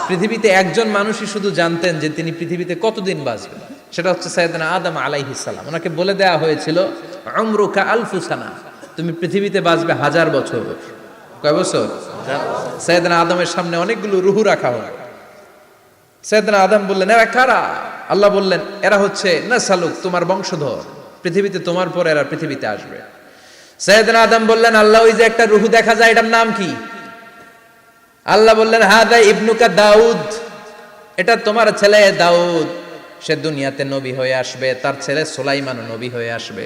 পৃথিবীতে একজন মানুষই শুধু জানতেন যে তিনি পৃথিবীতে কতদিন বাঁচবেন, সেটা হচ্ছে সাইয়েদনা আদম আলাইহিস সালাম। ওনাকে বলে দেওয়া হয়েছিল উমরুকা আলফু সানা, তুমি পৃথিবীতে বাঁচবে 1000 বছর। কয় বছর? সাইয়েদনা আদমের সামনে অনেকগুলো রুহু রাখা হয়। সাইয়েদনা আদম বললেন, এরা কারা? আল্লাহ বললেন, এরা হচ্ছে নাসালুক, তোমার বংশধর, পৃথিবীতে তোমার পর এরা পৃথিবীতে আসবে। সাইয়েদনা আদম বললেন, আল্লাহ ওই যে একটা রুহু দেখা যায়, এটার নাম কি? আল্লাহ বললেন, হাদা ইবনুকা দাউদ, এটা তোমার ছেলে দাউদ, সে দুনিয়াতে নবী হয়ে আসবে, তার ছেলে সুলাইমানও নবী হয়ে আসবে।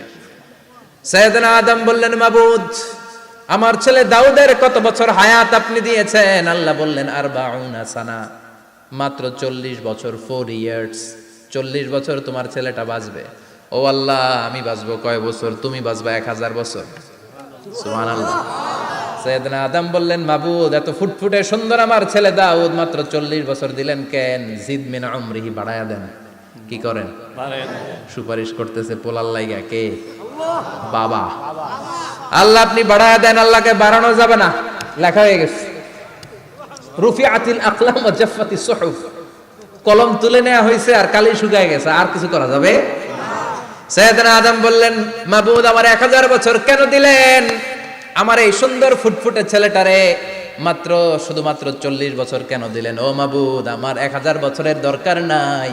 সাইয়েদনা আদম বললেন, মাবুদ, আমার ছেলে দাউদের কত বছর হায়াত আপনি দিয়েছেন? আল্লাহ বললেন, আরবাউনা সানা, মাত্র 40 বছর, 4 ইয়ার্স। 40 বছর তোমার ছেলেটা বাঁচবে। ও আল্লাহ, আমি বাঁচবো কয় বছর? তুমি বাঁচবা 1000 বছর। সুবহানাল্লাহ। সাইয়েদনা আদম বললেন, মাবুদ, এত ফুটফুটে সুন্দর আমার ছেলে দাউদ, মাত্র 40 বছর দিলেন কেন? জিদ মিন উমরিহি, বাড়ায়া দেন। কি করেন? সুপারিশ করতেছে পোলার লাইগা কে? বাবা। আল্লাহ আপনি বাড়ায়া দেন। আল্লাহকে বাড়ানো যাবে না, লেখা হয়ে গেছে। রুফিআতিল আকলাম ওয়া জাফফাতিস সুহুফ, কলম তুলে নেওয়া হয়েছে আর কালি শুকায় গেছে, আর কিছু করা যাবে? সাইয়েদনা আদম বললেন, মাবুদ, আমার 1000 বছর কেন দিলেন? আমার এই সুন্দর ফুটফুটে ছেলেটারে মাত্র শুধুমাত্র 40 বছর কেন দিলেন? ও মাবুদ, আমার 1000 বছরের দরকার নাই,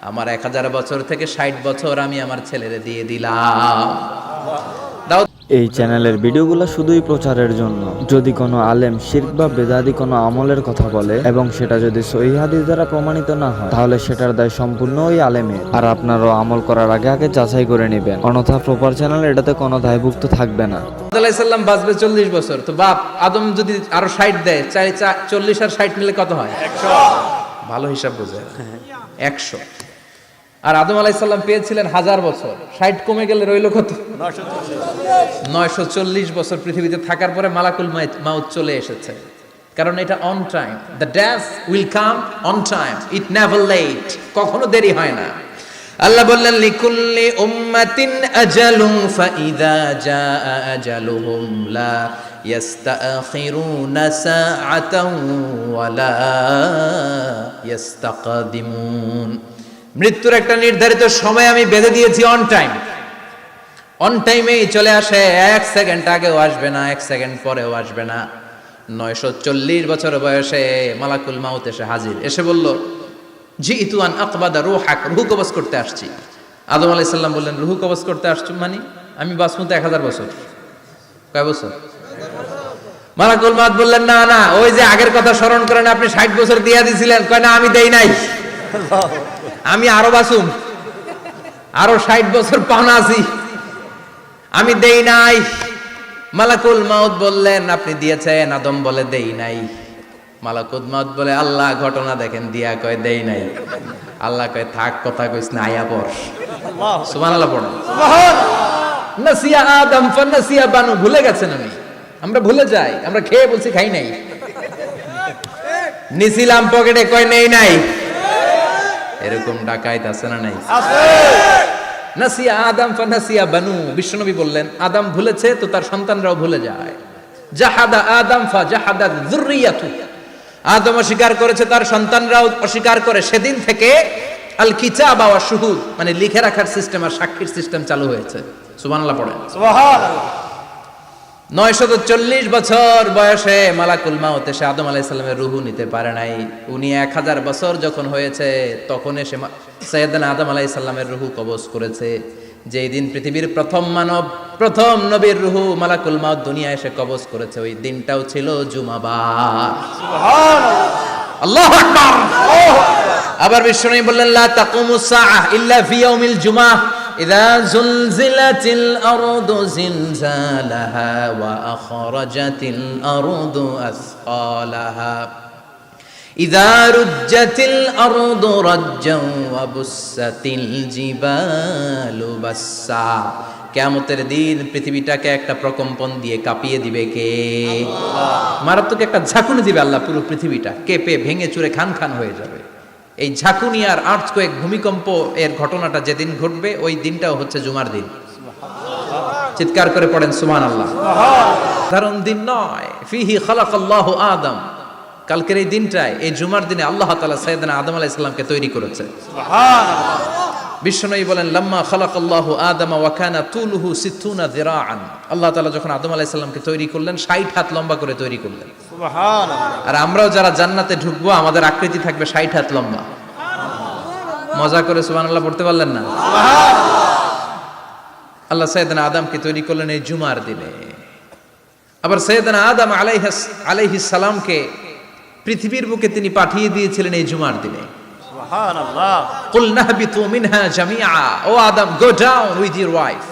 আমার 1000 বছর থেকে 60 বছর আমি আমার ছেলেরে দিয়ে দিলাম। এই চ্যানেলের ভিডিওগুলো শুধুই প্রচারের জন্য। যদি কোনো আলেম শিরক বা বেদাতি কোনো আমলের কথা বলে এবং সেটা যদি সহিহ হাদিস দ্বারা প্রমাণিত না হয়, তাহলে সেটার দায় সম্পূর্ণ ওই আলেমের। আর আপনারাও আমল করার আগে আগে যাচাই করে নেবেন, অন্যথা প্রপার চ্যানেল এটাতে কোনো দায়ভুক্ত থাকবে না। আলাইহিস সালাম বাঁচবে 40 বছর, তো বাপ আদম যদি আরো 60 দেয়, 40 আর 60 মিলে কত হয়? 100। ভালো হিসাব বোঝে। 100। আর আদম আলাইহিস সালাম পেয়েছিলেন 1000 বছর, 60 কমে গেলে রইল কত? 940 বছর পৃথিবীতে থাকার পরে মালাকুল মাউত চলে এসেছে। কারণ এটা on time, the death will come on time, it never late, কখনো দেরি হয় না। আল্লাহ বললেন, লিকুল্লি উম্মাতিন আজালুন ফাইযা জাআ আজালুহুম লা ইস্তাখিরুনা সাআতান ওয়া লা ইস্তাকদিমুন। মৃত্যুর একটা নির্ধারিত সময় আমি বেঁধে দিয়েছি, অন টাইম। অন টাইমেই চলে আসে, 1 সেকেন্ড আগেও আসবে না, 1 সেকেন্ড পরেও আসবে না। 940 বছর বয়সে মালাকুল মাউত এসে হাজির, এসে বলল, জিইতু আন আকবাদা রূহাক, রূহ কবজ করতে আসছি। আদম আলাইহিস সালাম বললেন, রূহ কবজ করতে আসছো মানে? আমি বাঁচবো তো 1000 বছর। কয় বছর? মালাকুল মাউত বললেন, না না, ওই যে আগের কথা স্মরণ করেন, আপনি 60 বছর দিয়া দিয়েছিলেন। কয় না, আমি দেই নাই, আমি আরো বাঁচুম, আরো 60 বছর পাওনা আছি, আমি দেই নাই। মালাকুল মাউত বললেন, আপনি দিয়েছেন। আদম বলে, দেই নাই। মালাকুল মাউত বলে, আল্লাহ ঘটনা দেখেন, দিয়া কয় দেই নাই। আল্লাহ কয়, থাক, কথা কইস না, আয়া পড়। সুবহানাল্লাহ পড়ো। নাসিয়া আদম ফানাসিয়া বানু, ভুলে গেছেন উনি। আমরা ভুলে যাই, আমরা খেয়ে বলছি খাই নাই, নিছিলাম পকেটে, কয় নেই নাই। এরকম ডাকাইত আছে না নাই? আছে। নাসিয়া আদম ফানাসিয়া বানু, বিশ্বনবী বললেন, আদম ভুলেছে তো তার সন্তানরাও ভুলে যায়। জাহাদা আদম ফাজাহাদাত যুররিয়াতু, আদম অস্বীকার করেছে, তার সন্তানরাও অস্বীকার করে। সেদিন থেকে আল কিতাবা ওয়া শুহুদ, মানে লিখে রাখার সিস্টেম আর সাক্ষীর সিস্টেম চালু হয়েছে। সুবহানাল্লাহ পড়েন। সুবহানাল্লাহ। 940 বছর বয়সে মালাকুল মাউত এসে আদম আলাইহিস সালামের রূহ নিতে পারে নাই। উনি 1000 বছর যখন হয়েছে তখন এসে সাইয়েদনা আদম আলাইহিস সালামের রূহ কবজ করেছে। যেই দিন পৃথিবীর প্রথম মানব, প্রথম নবীর রূহ মালাকুল মাউত দুনিয়ায় এসে কবজ করেছে, ওই দিনটাও ছিল জুমাবার। সুবহানাল্লাহ, আল্লাহু আকবার। আবার বিশ্বনবী বললেন, লা তাকুমুস সাআহ ইল্লা ফি ইয়াউমিল জুমআহ ইযা যুলজিলাতিল আরদু জিলজালাহা ওয়া আখরাজাতিল আরদু আসকালাহা ইযা রুজ্জাতিল আরদু রাজ্জান ওয়া বুসাতিল জিবালু বাসসা। কিয়ামতের দিন পৃথিবীটাকে একটা প্রকম্পন দিয়ে কাঁপিয়ে দিবে কে? আল্লাহ। মারাত্মক একটা ঝাঁকুনি দিবে আল্লাহ, পুরো পৃথিবীটা কেঁপে ভেঙে চুরে খান খান হয়ে যাবে। এই ঝাঁকুনি আর আর্থকোয়েক, ভূমিকম্প এর ঘটনাটা যেদিন ঘটবে ওই দিনটাও হচ্ছে জুমার দিন। চিৎকার করে পড়েন সুবহানাল্লাহ। সাধারণ দিন নয়। ফিহি খালাকাল্লাহু আদম, কালকের এই দিনটায়, এই জুমার দিনে আল্লাহ তাআলা সাইয়েদনা আদম আলাইহিস সালামকে তৈরি করেছে। বিশ্বনবী বলেন, লাম্মা খালাকাল্লাহু আদামা ওয়া কানা তুলুহু 60 যিরাআন। আল্লাহ তাআলা যখন আদম আলাইহিস সালামকে তৈরি করলেন 60 হাত লম্বা করে তৈরি করলেন। সুবহানাল্লাহ। আর আমরাও যারা জান্নাতে ঢুকবো আমাদের আকৃতি থাকবে 60 হাত লম্বা। মজা করে সুবহানাল্লাহ পড়তে পারলেন না? আল্লাহ সাইয়েদনা আদমকে তৈরি করলেন এই জুমার দিনে। আবার সাইয়েদনা আদম আলাইহিস সালামকে পৃথিবীর বুকে তিনি পাঠিয়ে দিয়েছিলেন এই জুমার দিনে। সুবহানাল্লাহ। কুল নাহবিতু মিনহা জামিআ, ও Adam, go down with your wife,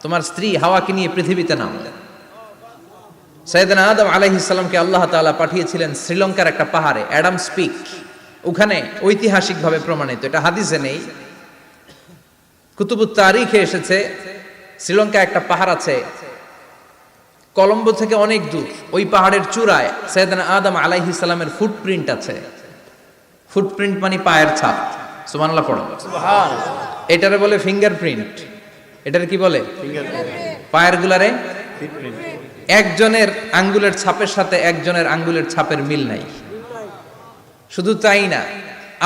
তোমার স্ত্রী হাওয়াকে নিয়ে পৃথিবীতে নামো। সাইয়েদনা আদম আলাইহিস সালামকে আল্লাহ তাআলা পাঠিয়েছিলেন শ্রীলঙ্কার একটা পাহাড়ে, অ্যাডামস পিক। ওখানে ঐতিহাসিকভাবে প্রমাণিত, এটা হাদিসে নেই, কুতুবুত তারিখে এসেছে। শ্রীলঙ্কায় একটা পাহাড় আছে, কলম্বো থেকে অনেক দূর। ওই পাহাড়ের চূড়ায় সাইয়েদনা আদম আলাইহিস সালামের ফুটপ্রিন্ট আছে। ফুটপ্রিন্ট মানে পায়ের ছাপ। সুবহানাল্লাহ পড়ো। সুবহানাল্লাহ। এটারে বলে ফিঙ্গারপ্রিন্ট। এটারে কি বলে? ফিঙ্গারপ্রিন্ট। পায়ের গুলারে ফিটপ্রিন্ট। একজনের আঙ্গুলের ছাপের সাথে একজনের আঙ্গুলের ছাপের মিল নাই। শুধু তাই না,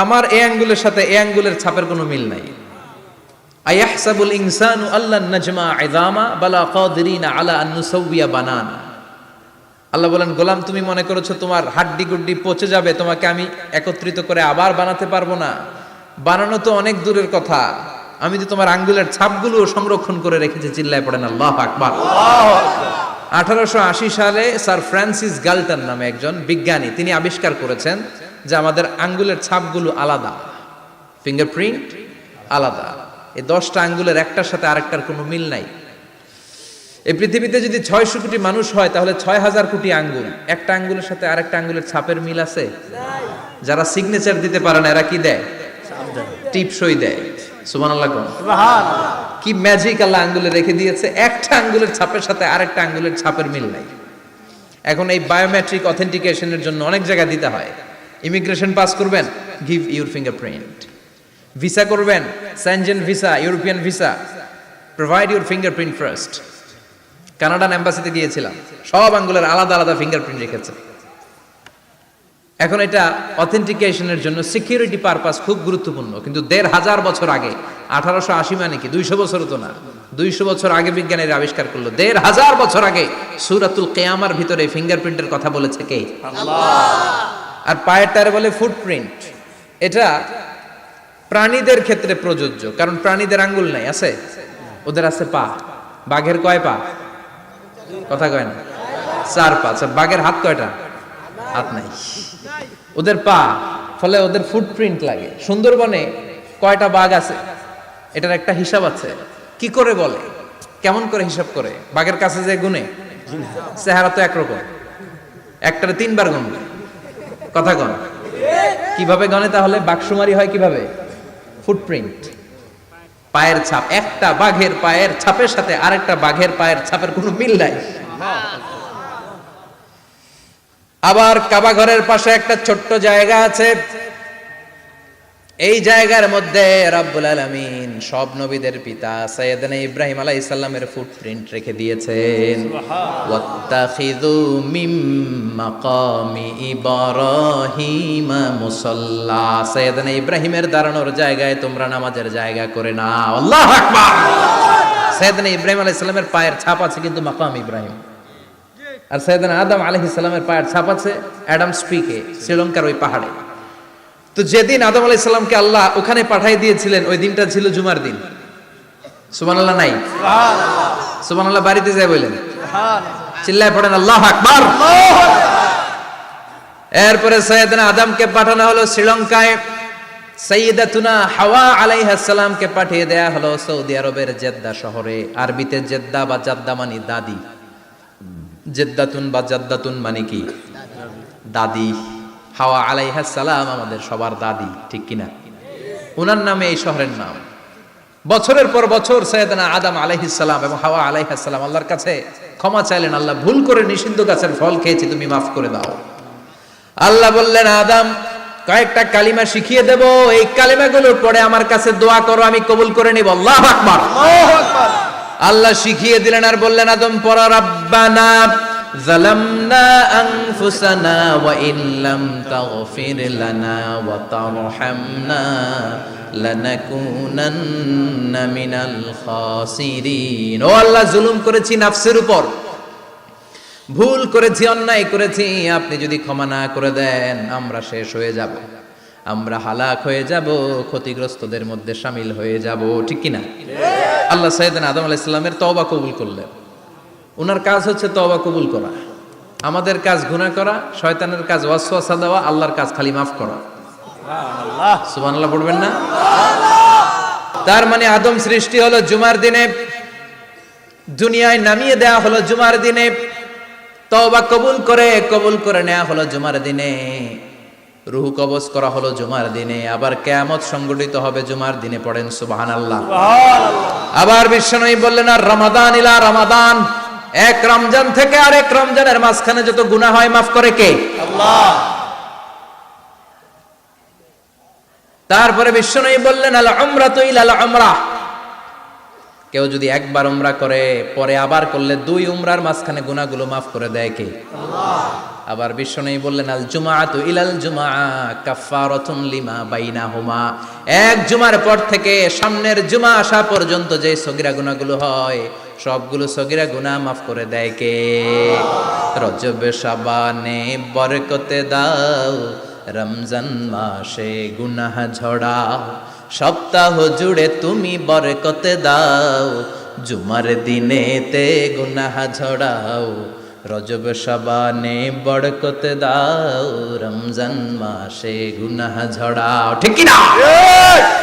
আমার এই আঙ্গুলের সাথে এই আঙ্গুলের ছাপের কোনো মিল নাই। আয়াহসাবুল ইনসানু আল্লান নাজমা ইযামা বালা কাদিরিনা আলা আন নুসাউবিয়া বানানা। আল্লাহ বলেন, গোলাম, তুমি মনে করেছো তোমার হাড্ডি গুড্ডি পচে যাবে, তোমাকে আমি একত্রিত করে আবার বানাতে পারবো না? বানানো তো অনেক দূরের কথা, আমি তো তোমার আঙ্গুলের ছাপগুলো সংরক্ষণ করে রেখেছি। চিল্লায় পড়েন আল্লাহু আকবার। 1880 সালে স্যার ফ্রান্সিস গাল্টন নামে একজন বিজ্ঞানী, তিনি আবিষ্কার করেছেন যে আমাদের আঙ্গুলের ছাপগুলো আলাদা, ফিঙ্গারপ্রিন্ট আলাদা। এই 10টা আঙ্গুলের একটার সাথে আরেকটার কোনো মিল নাই। এই পৃথিবীতে যদি 600 কোটি মানুষ হয় তাহলে 6000 কোটি আঙ্গুল, একটা আঙ্গুলের সাথে আরেকটা আঙ্গুলের ছাপের মিল আছে? যারা সিগনেচার দিতে পারে না এরা কি দেয়? টিপসই দেয়। সুবহানাল্লাহ। সুবহানাল্লাহ। কি ম্যাজিক আল্লাহ আঙ্গুলে রেখে দিয়েছে, একটা আঙ্গুলের ছাপের সাথে আরেকটা আঙ্গুলের ছাপের মিল নাই। এখন এই বায়োমেট্রিক অথেন্টিকেশনের জন্য অনেক জায়গায় দিতে হয়। ইমিগ্রেশন পাস করবেন, গিভ ইউর ফিঙ্গারপ্রিন্ট। ভিসা করবেন, Schengen visa, European visa, provide your fingerprint first. Canadian এম্বাসিতে গিয়েছিলাম, সব আঙ্গুলের আলাদা আলাদা ফিঙ্গারপ্রিন্ট রেখেছে। এখন এটা অথেন্টিকেশনের জন্য সিকিউরিটি পারপাস খুব গুরুত্বপূর্ণ। কিন্তু 1500 বছর আগে, 1880 মানে কি 200 বছর তো না, 200 বছর আগে বিজ্ঞানীরা আবিষ্কার করলো। 1500 বছর আগে সূরাতুল কিয়ামার ভিতরে ফিঙ্গারপ্রিন্টের কথা বলেছে কে? আল্লাহ। আর পায়েরটারে বলে ফুটপ্রিন্ট। এটা প্রাণীদের ক্ষেত্রে প্রযোজ্য, কারণ প্রাণীদের আঙ্গুল নাই, আছে? ওদের আছে পা। বাঘের কয় পা? কথা কয় না, 4 পা। বাঘের হাত কয়টা? হাত নাই, ওদের পা। ফলে ওদের ফুটপ্রিন্ট লাগে। সুন্দরবনে কয়টা বাঘ আছে এটার একটা হিসাব আছে। কি করে বলে, কেমন করে হিসাব করে? বাঘের কাছে যে গুনে, চেহারা তো একরকম, একটারে 3 বার গুনবে। কথা কন, কিভাবে গনে তাহলে? বাঘসুমারি হয় কিভাবে? ফুটপ্রিন্ট, পায়ের ছাপ। একটা বাঘের পায়ের ছাপের সাথে আরেকটা বাঘের পায়ের ছাপের কোনো মিল নাই। আবার কাবা ঘরের পাশে একটা ছোট্ট জায়গা আছে, এই জায়গার মধ্যে রব্বুল আলামিন সব নবীদের পিতা সাইয়েদনা ইব্রাহিম আলাইহিস সালামের ফুটপ্রিন্ট রেখে দিয়েছেন। ওয়াত্তাখিযু মিম মাকামি ইব্রাহিম মুসাল্লা, সাইয়েদনা ইব্রাহিমের দাঁড়ানোর জায়গায় তোমরা নামাজের জায়গা করে নাও। আল্লাহু আকবার। সাইয়েদনা ইব্রাহিম আলাইহিস সালামের পায়ের ছাপ আছে কিন্তু মাকাম ইব্রাহিম। আর সাইয়েদনা আদম আলাইহিস সালামের পায়ের ছাপ আছে অ্যাডামস পিকে, শ্রীলঙ্কার ওই পাহাড়ে। তো যেদিন আদম আলাইহিস সালামকে আল্লাহ ওখানে পাঠিয়ে দিয়েছিলেন ওই দিনটা ছিল জুমার দিন। সুবহানাল্লাহ নাই? সুবহানাল্লাহ। সুবহানাল্লাহ বাড়িতে যায় বলেন, সুবহানাল্লাহ। চিল্লায় পড়েন আল্লাহু আকবার। এরপরে সাইয়েদনা আদমকে পাঠানো হলো শ্রীলঙ্কায়। সাইয়্যিদাতুনা হাওয়া আলাইহিস সালামকে পাঠিয়ে দেয়া হলো সৌদি আরবের জেদ্দা শহরে। আরবিতে জেদ্দা বা জাদ্দা মানে দাদি। জেদ্দাতুন বা জাদ্দাতুন মানে কি? দাদি। হাওয়া আলাইহিস সালাম আমাদের সবার দাদি, ঠিক কিনা? ওনার নামে এই শহরের নাম। বছরের পর বছর সাইয়েদনা আদম আলাইহিস সালাম এবং হাওয়া আলাইহিস সালাম আল্লাহর কাছে ক্ষমা চাইলেন, আল্লাহ ভুল করে নিষিদ্ধ গাছের ফল খেয়েছি, তুমি মাফ করে দাও। আল্লাহ বললেন, আদম, কয়েকটা কালিমা শিখিয়ে দেব, এই কালিমাগুলো পড়ে আমার কাছে দোয়া করো, আমি কবুল করে নিব। আল্লাহু আকবার। আল্লাহু আকবার। আল্লাহ শিখিয়ে দিলেন আর বললেন, আদম পড়ো, রাব্বানা যালামনা আনফুসানা ওয়া ইল্লাম তাগফির লানা ওয়া তারহামনা লানাকুনান্না মিনাল খাসিরিন। ও আল্লাহ, জুলুম করেছি নাফসের উপর, ভুল করেছি, অন্যায় করেছি, আপনি যদি ক্ষমা না করে দেন আমরা শেষ হয়ে যাব, আমরা হালাক হয়ে যাব, ক্ষতিগ্রস্তদের মধ্যে শামিল হয়ে যাব। ঠিক কিনা? আল্লাহ সাইয়েদনা আদম আলাইহিস সালামের তওবা কবুল করলেন। ওনার কাজ হচ্ছে তওবা কবুল করা, আমাদের কাজ গুনাহ করা, শয়তানের কাজ ওয়াসওয়াসা দেওয়া, আল্লাহর কাজ খালি মাফ করা। সুবহানাল্লাহ পড়বেন না? তার মানে আদম সৃষ্টি হলো জুমার দিনে, দুনিয়ায় নামিয়ে দেয়া হলো জুমার দিনে, তওবা কবুল করে নেওয়া হলো জুমার দিনে, রূহ কবজ করা হলো জুমার দিনে, আবার কিয়ামত সংগঠিত হবে জুমার দিনে। পড়েন সুবহানাল্লাহ। আবার বিশ্বনবী বললেন, আর রমাদান ইলা রমাদান, এক রমজান থেকে আরেক রমজানের মাঝখানে যত গুনাহ হয় মাফ করে কে? আল্লাহ। তারপরে বিশ্বনবী বললেন, আল উমরাতু ইলাল উমরাহ, কেউ যদি একবার উমরা করে পরে আবার করলে দুই উমরার মাঝখানে গুনাহগুলো মাফ করে দেয় কে? আল্লাহ। আবার বিশ্বনবী বললেন, আল জুমআতু ইলাল জুমআ কাফফারাতুন লিমা বাইনাহুমা, এক জুমার পর থেকে সামনের জুমা আসা পর্যন্ত যে সগীরা গুনাহগুলো হয় সবগুলো সগীরা গুনাহ মাফ করে দেয় কে? রজব শাবানে বরকতে দাও, রমজান মাসে গুনাহ ঝড়াও, সপ্তাহ জুড়ে তুমি বরকতে দাও, জুমার দিনেতে গুনাহ ঝড়াও, রজব শাবানে বরকতে দাও, রমজান মাসে গুনাহ ঝড়াও। ঠিক কি না?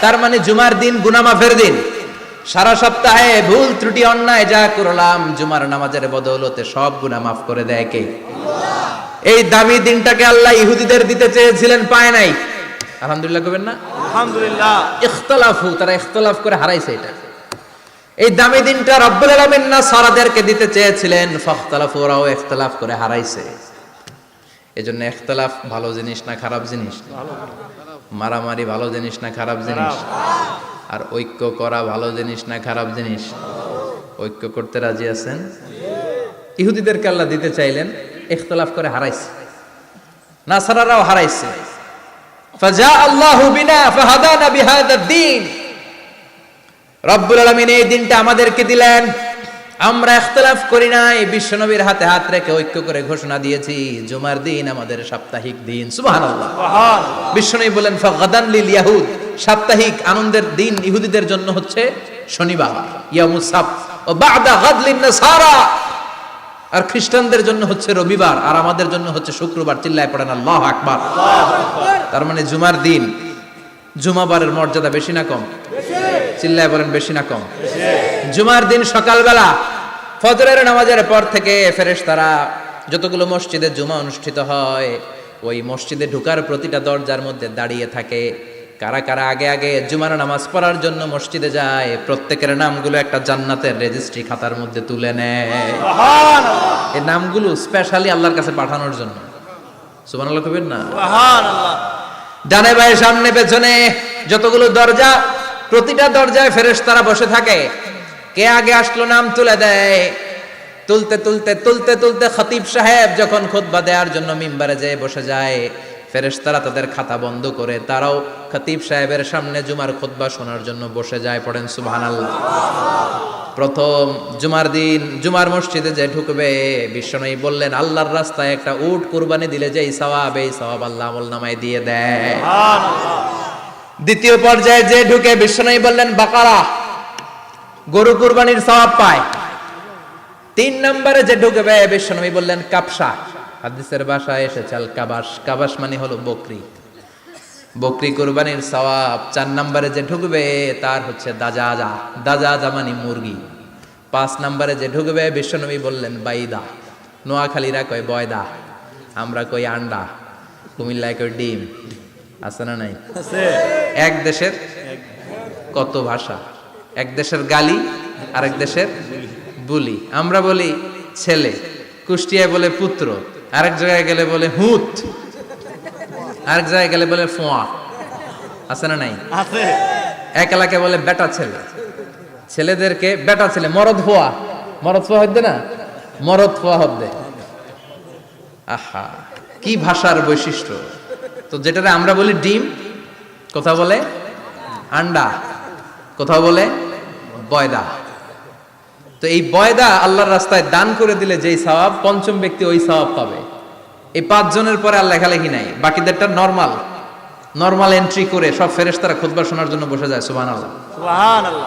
তার মানে জুমার দিন গুনাহ মাফের দিন। সারা সপ্তাহে ভুল ত্রুটি অন্যায় যা করলাম জুমার নামাজের বদৌলতে সব গুনাহ মাফ করে দেয় কে? এই দামি দিনটাকে আল্লাহ ইহুদিদের দিতে চেয়েছিলেন, পায় নাই। আলহামদুলিল্লাহ কবেন না? আলহামদুলিল্লাহ। ইখতিলাফু, তারা ইখতিলাফ করে হারাইছে এটা। এই দামি দিনটা রব্বুল আলামিন নাসারাদেরকে দিতে চেয়েছিলেন, ফাখতালাফু, ওরাও ইখতিলাফ করে হারাইছে। এজন্য ইখতিলাফ ভালো জিনিস না খারাপ জিনিস? মারামারি ভালো জিনিস না খারাপ জিনিস? আর ঐক্য করা ভালো জিনিস না খারাপ জিনিস? ঐক্য করতে রাজি আছেন? ইহুদিদেরকে আল্লাহ দিতে চাইলেন, ইখতিলাফ করে হারাইছে, নাসারারাও হারাইছে। ফাজা আল্লাহু বিনা ফাহাদানা বিহাদা দ্বীন, রব্বুল আলামিন এই দিনটা আমাদেরকে দিলেন, আমরা ইখতিলাফ করি নাই, বিশ্বনবীর হাতে হাত রেখে ঐক্য করে ঘোষণা দিয়েছি জুমার দিন আমাদের সাপ্তাহিক দিন। সুবহানাল্লাহ। বিশ্বনবী বলেন, ফাগাদান লিল ইয়াহুদ, সাপ্তাহিক আনন্দের দিন ইহুদিদের জন্য হচ্ছে শনিবার, ইয়ামুস সাbt, ও বা'দা গাদ লিন নাসারা, আর খ্রিস্টানদের জন্য হচ্ছে রবিবার, আর আমাদের জন্য হচ্ছে শুক্রবার। চিল্লায় পড়েন আল্লাহু আকবার। তার মানে জুমার দিন, জুমাবারের মর্যাদা বেশি না কম? চিল্লায় বলেন বেশি না কম? জুমার দিন সকালবেলা ফজরের নামাজের পর থেকে ফেরেশতারা যতগুলো মসজিদে জুমা অনুষ্ঠিত হয় ওই মসজিদে ঢোকার প্রতিটা দরজার মধ্যে দাঁড়িয়ে থাকে। কারা কারা আগে আগে জুমার নামাজ পড়ার জন্য মসজিদে যায়, প্রত্যেকের নামগুলো একটা জান্নাতের রেজিস্ট্রি খাতার মধ্যে তুলে নেয়। এই নামগুলো স্পেশালি আল্লাহর কাছে পাঠানোর জন্য। সুবহানাল্লাহ কইবেন না? সুবহানাল্লাহ। ডানে বায়ে সামনে পেছনে যতগুলো দরজা, প্রতিটা দরজায় ফেরেশতারা বসে থাকে। কে আগে আসলো নাম তুলে দেয়। তুলতে তুলতে তুলতে তুলতে খতিব সাহেব যখন খুতবা দেওয়ার জন্য মিম্বারে যেয়ে বসে যায়, ফেরেশতারা তাদের খাতা বন্ধ করে তারাও খতিব সাহেবের সামনে জুমার খুতবা শোনার জন্য বসে যায়। পড়েন সুবহানাল্লাহ। প্রথম জুমার দিন জুমার মসজিদে যে ঢুকবে, বিশ্বনবী বললেন, আল্লাহর রাস্তায় একটা উট কুরবানি দিলে যেই সওয়াব, এই সওয়াব আল্লাহ আমলনামায় দিয়ে দেয়। সুবহানাল্লাহ। দ্বিতীয় পর্যায়ে যে ঢুকে, বিশ্বনবী বললেন বাকারা, গরু কুরবানির সওয়াব পায়। তিন নম্বরে যে ঢুকবে, বিশ্বনবী বললেন কাবসা, হাদিসের ভাষায় এসেছে আল কাবাস, কাবাস মানে হলো বকরি, বকরি কুরবানির সওয়াব। চার নম্বরে যে ঢুকবে তার হচ্ছে দাজাজা, দাজাজা মানে মুরগি। পাঁচ নম্বরে যে ঢুকবে, বিশ্বনবী বললেন বাইদা, নোয়াখালীরা কয় বয়দা, আমরা কই আন্ডা, কুমিল্লায় কই ডিম। আছে না নাই? এক দেশের কত ভাষা, এক দেশের গালি আরেক দেশের বুলি। আমরা বলি ছেলে, কুষ্টিয়ায় বলে পুত্র, আরেক জায়গায় গেলে বলে হুত, আরেক জায়গায় গেলে বলে ফোয়া। আছে না নাই? আছে। এক এলাকায় বলে বেটা ছেলে, ছেলেদেরকে বেটা ছেলে, মরদ ফোয়া, মরদ ফোয়া হদ্দে না, মরদ ফোয়া হদ্দে। আহা, কি ভাষার বৈশিষ্ট্য! তো যেটারে আমরা বলি ডিম, কোথাও বলে আন্ডা, কোথাও বলে বয়দা। তো এই বয়দা আল্লাহর রাস্তায় দান করে দিলে যেই সওয়াব, পঞ্চম ব্যক্তি ওই সওয়াব পাবে। এই 5 জনের পরে আর লেখালেখি নাই, বাকিদেরটা নরমাল এন্ট্রি করে সব ফেরেশতারা খুতবা শোনার জন্য বসে যায়। সুবহানাল্লাহ।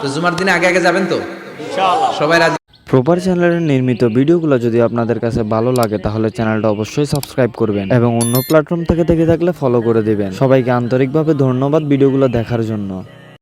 তো জুমার দিনে আগে আগে যাবেন তো ইনশাআল্লাহ, সবাই রাজি? প্রপার চ্যানেলের নির্মিত ভিডিওগুলো যদি আপনাদের কাছে ভালো লাগে তাহলে চ্যানেলটা অবশ্যই সাবস্ক্রাইব করবেন এবং অন্য প্ল্যাটফর্ম থেকে দেখে থাকলে ফলো করে দিবেন। সবাইকে আন্তরিকভাবে ধন্যবাদ ভিডিওগুলো দেখার জন্য।